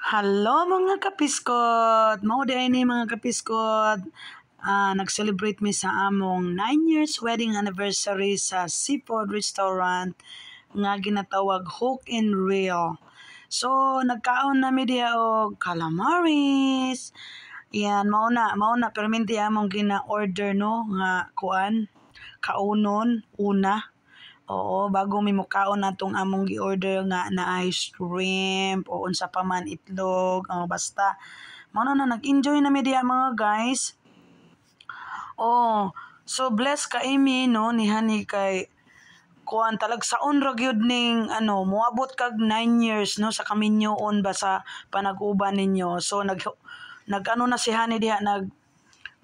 Hello mga kapiskot! Mao di ni mga kapiskot. Nag-celebrate mi sa among 9 years wedding anniversary sa seafood restaurant nga ginatawag Hook and Reel. So, nagkaon na mi diha og calamaris. Yan, mao na perminti among gina-order no nga kuan, kaunon, una. Oo, bago mi mukaon natong among gi-order nga na shrimp o unsa pa man itlog, basta mao na nag-enjoy na mi diha mga guys. Oh, so blessed ka Amy no ni hani kay kuan talagsaon ra gyud ning moabot kag 9 years no sa kaminyoon ba sa panag-uban ninyo. So nag na si hani diha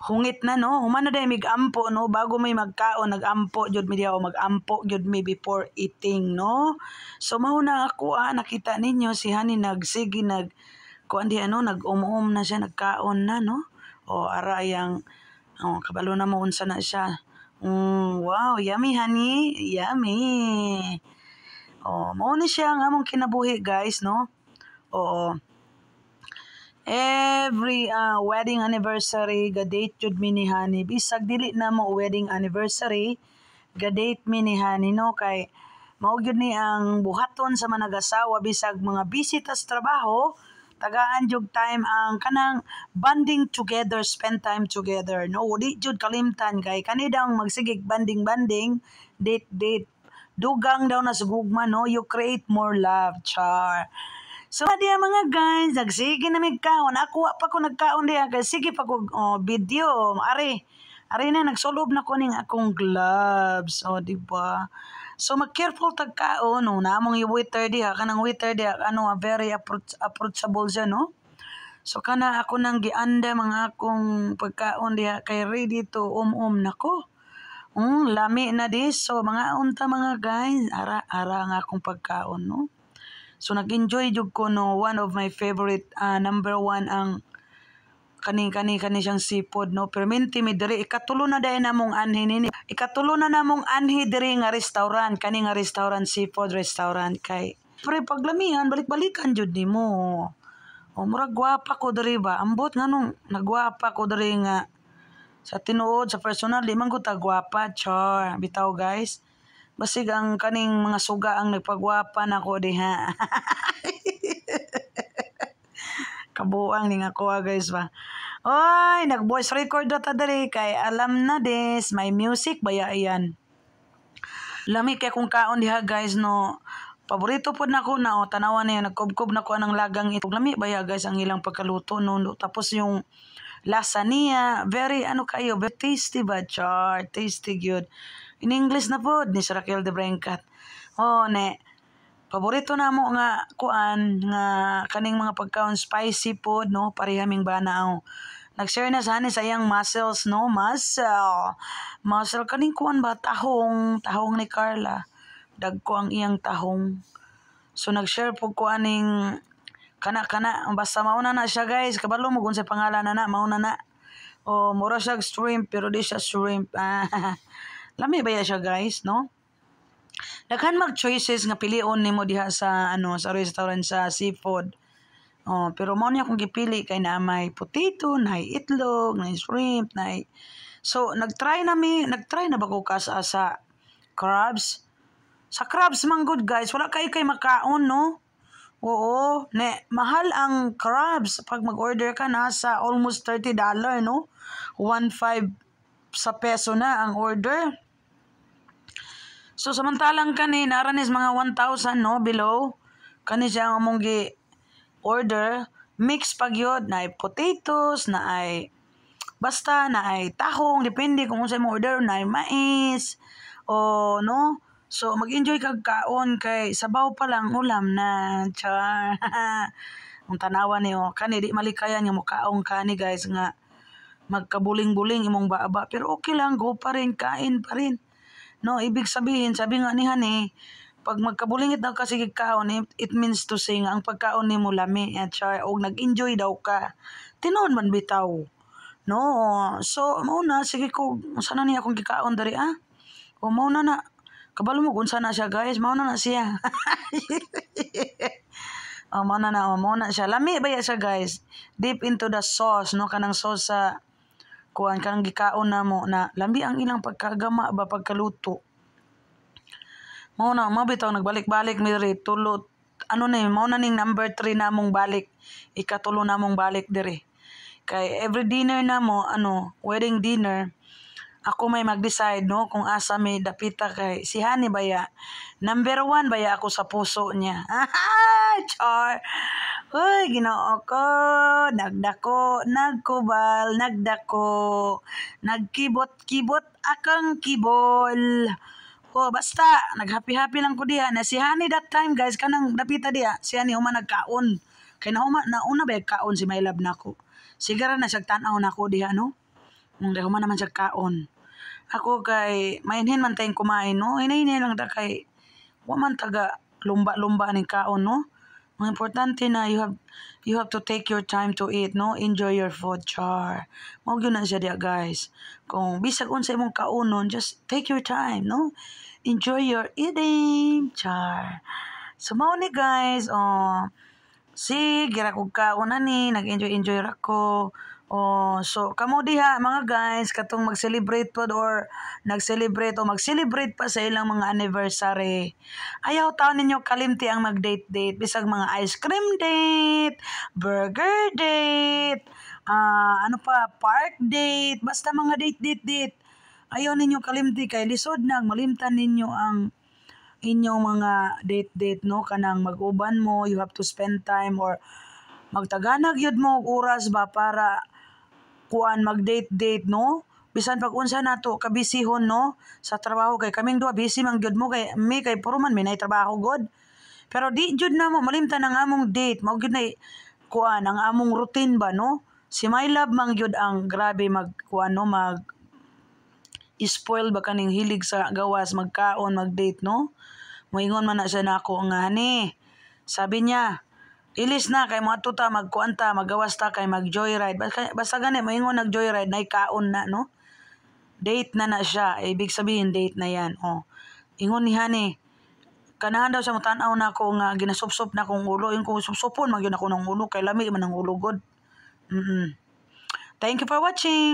hungit na no human na day migampo no bago may magkaon nagampo jud mi diha o magampo jud mi before eating no. So mao na ako nakita ninyo si hani nagsige kuan diha no nag-umum na siya nagkaon na no. O ara yang kabalo na mo unsa na siya. Wow, yummy honey, yummy. Mao ni siya ang among kinabuhi guys no. Oo. Every wedding anniversary ga-date jud mi ni honey bisag dili na mo wedding anniversary ga-date mi ni honey no kay mao gyud ni ang buhaton sa manag-asawa bisag mga busy tas trabaho tagaan jud time ang kanang bonding together, spend time together no di jud kalimtan kay kani daw magsigig banding date dugang daw na sa gugma no, you create more love, char. So diya mga guys, nagsige na mig kaon. Ako wa pa ko nagkaon diya kay sige pa ko video. Ari na nagsulob na ko ning akong gloves. Di ba? So mag-careful tag kaon no. Namong i-waiter diha kanang waiter diha very approachable siya no. So kana ako nang gianda mga akong pagkaon diha kay ready to nako. Lami na dis. So mga unta mga guys, ara nga akong pagkaon no. So nag-enjoy jud ko no, one of my favorite number one ang kani siyang seafood no. Perminti mi diri ikatulo na dai namong anhi nini. Ikatulo na namong anhi diri nga restaurant, kani nga restaurant seafood restaurant kay pre paglamihan balik-balikan jud nimo. Murag gwapa ko diri ba? Ambot nganong nagwapa ko diri nga sa tinuod sa personal di man ko ta gwapa, char. Bitaw guys. Basig ang kaning mga suga ang nagpagwapa nako diha. Kabuang ning ako guys ba. Oy, nag-voice record na ta diri kay alam na des, may music baya iyan. Lami kay kung kaon diha guys no. Paborito pod nako na tanawan niya nagkubkob nako anang lagang ito. Lami baya guys ang ilang pagkaluto no. Tapos yung lasa niya very kayo, very tasty ba char, tasty good. In English na po, ni Sir Raquel de Brencat. Ne, paborito na mo nga kuan, nga kaning mga pagkaon spicy food, no? Parihaming bana. Nag-share na sa sayang muscles, no? Muscle, kaning kuan ba? Tahong ni Carla. Dagko ang iyang tahong. So, nag-share po kuaning kana, basta mauna na siya guys. Kabalo mo kung sa pangalan na mauna na. Mura siya shrimp, pero di siya shrimp. Lami ba siya guys, no? Daghan mag-choices nga pilion nimo diha sa sa restaurant sa seafood. Pero mao niya kung gipili kay na may potato, na itlog, na shrimp, So nagtry na ba ko sa crabs. Sa crabs man good guys, wala kay makaon no. Oo, mahal ang crabs pag mag-order ka na sa almost $30 no. 1.5 sa peso na ang order. So samantalang kani naranis mga 1,000 no below. Kani siya ang among order mix pagyod na ay potatoes na ay basta na ay tahong depende kung unsa mo order na ay mais no. So mag-enjoy kag kaon kay sabaw pa lang ulam na char. Ang tanawan niyo kani di malikayan nga mokaong kani guys nga magkabuling-buling imong baaba pero okay lang go pa rin kain pa rin. No, ibig sabihin, sabi nga ni Hani, pag magkabulingit daw kasi kaon, it means to say nga ang pagkaon ni mo lami at char o nag-enjoy daw ka. Tinuod man bitaw. No, so mauna sige ko sana niya akong gikaon dari mauna na. Kabalo mo kung sana siya guys, mauna na siya. Mao na siya. Lami ba siya guys? Deep into the sauce, no? Kanang sauce sa kuan kanang gikaon na mo na lami ang ilang pagkagama ba pagkaluto. Mao na mabitaw nagbalik-balik mi diri tulot. Ano na mao na ning number 3 namong balik. Ikatulo namong balik diri. Kay every dinner na mo wedding dinner ako may mag-decide no kung asa may dapita kay si Hani baya. Number 1 baya ako sa puso niya. Char. Hoy, Ginoo ko, nagdako, nagkubal, nagdako, nagkibot-kibot akang kibol. Oh, basta, naghappy-happy lang ko diha. Na si Hani that time, guys, kanang dapita diha. Si Hani uma nagkaon. Kay nauna ba yung kaon si My Love nako. Sigara na siya tanaw nako diha, no? Hindi ko man naman siya kaon. Ako kay, mainhin man tayong kumain, no? Hinahinay lang da kay, man taga lumba-lumba ning kaon, no? Ang importante na you have to take your time to eat, no? Enjoy your food, char. Mao gyud na siya diya, guys. Kung bisag unsa imong kaunon, just take your time, no? Enjoy your eating, char. So mao ni guys, gira kog kaon ani, nag-enjoy ra ko. So kamo diha mga guys katong mag-celebrate pod or mag-celebrate pa sa ilang mga anniversary. Ayaw taon ninyo kalimti ang mag-date bisag mga ice cream date, burger date, park date, basta mga date. Ayaw ninyo kalimti kay lisod malimtan ninyo ang inyong mga date no kanang mag-uban mo, you have to spend time or magtaganag yun mo og oras ba para kuan mag-date no bisan pag unsa nato kabisihon no sa trabaho kay kaming duha busy man gyud mo kay puro man may trabaho god pero di jud na mo malimtan ang among date mao gyud na kuan ang among routine ba no si My Love man gyud ang grabe mag kuan no mag spoil ba kaning hilig sa gawas magkaon mag-date no moingon man na siya nako nga ni sabi niya ilis na kay mo ta magkuanta magawas ta kay mag joyride basta gani moingon nag joyride nay kaon na no date na siya ibig sabihin date na yan ingon ni Hani kanahan daw siya mo tan-aw na ko nga ginasupsop na kong ulo yung kung supsupon magyud ako ng ulo kay lami man ang ulo god. Thank you for watching.